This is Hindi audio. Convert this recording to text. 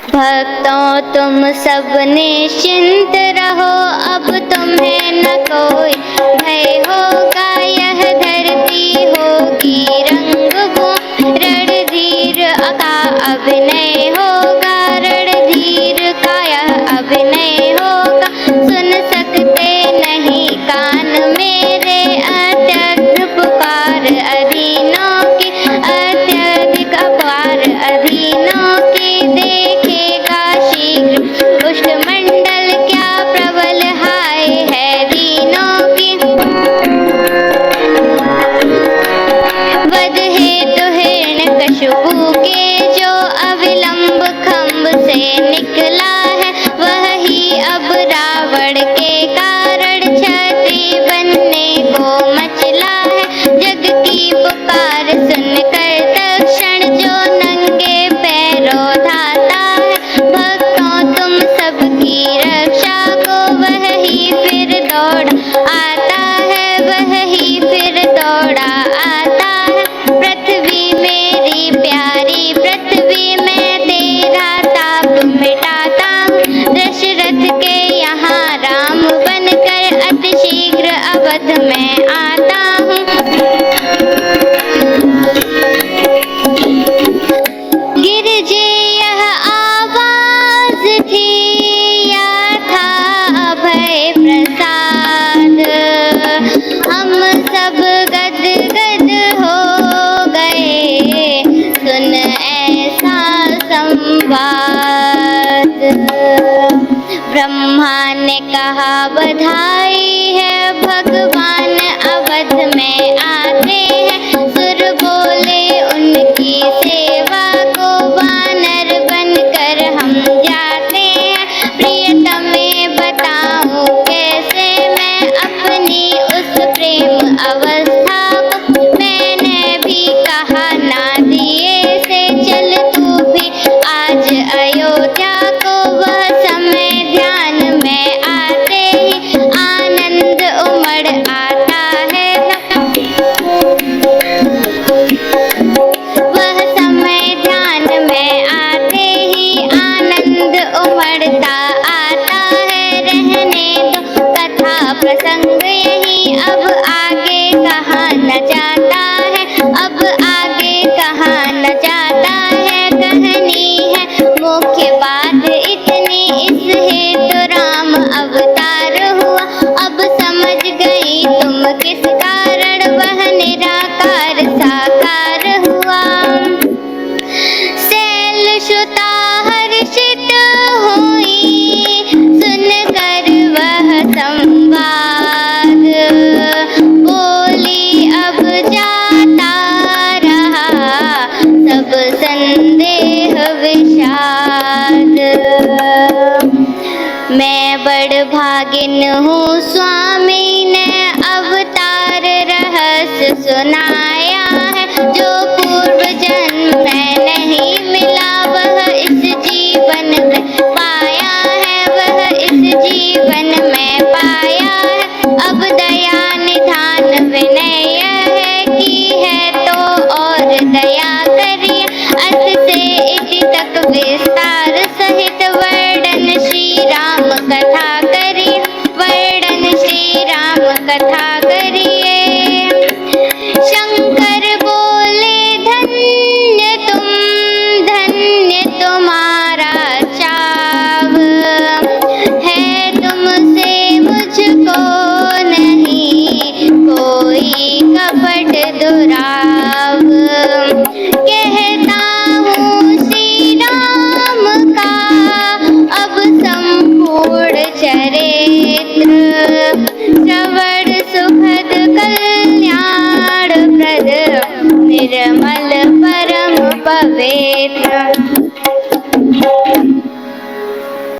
भक्तों तुम सब निश्चिंत रहो, अब तुम्हें न कोई भय होगा। यह धरती होगी रंगभूमि, रणधीर का अभिनय होगा, रणधीर का यह अभिनय होगा। सुन सकते नहीं कान मेरे अत्यधिक पुकार अधीनों की, अत्यधिक अपार अधीनों की। देखेगा शीघ्र उष्णमंडल क्या प्रबल हाय है दीनों की। वध हेतु हिरण्यकशिपु के जो अविलंब खंभ से निकला है, वही अब रावण के कारण छत्री बनने को मचला है। जग की पुकार सुनकर तत्क्षण जो नंगे पैरों धाता है, भक्तों तुम सबकी रक्षा को वही फिर दौड़ आता है, वही फिर दौड़ा आता है। पृथ्वी मेरी प्यारी पृथ्वी, मैं तेरा ताप मिटाता हूँ। दशरथ के यहाँ राम बनकर अति शीघ्र अवध में आता हूँ। गिरजे यह आवाज थी, या था अभय प्रसाद। हम सब गद गद हो गए सुन ऐसा संवाद। ब्रह्मा ने कहा बधाई है, भगवान अवध में आते हैं। सुर बोले उनकी सेवा को, वानर बनकर हम जाते हैं। प्रियतमे बताऊं कैसे मैं अपनी उस प्रेम अवस्था को। मैंने भी कहा ना दिए से चल तू भी आज अयोध्या को। वह समय ध्यान में आते ही आनंद उमड़ आता है ना। वह समय ध्यान में आते ही आनंद उमड़ता आता है। रहने दो कथा प्रसंग यही, अब आगे कहाँ न जाता है, अब आगे कहाँ न जाता है। कहानी है मुख्य बात इतनी, इस हेतु राम अवतार हुआ। अब समझ गई तुम किस कारण वह निराकार साकार हुआ। शैलसुता हर्षित हुई सुनकर वह संवाद। बोली अब जाता रहा सब संदेह विषाद। मैं बड़ भागिन हूँ स्वामी ने अवतार रहस्य सुनाया है, जो पूर्व जन्म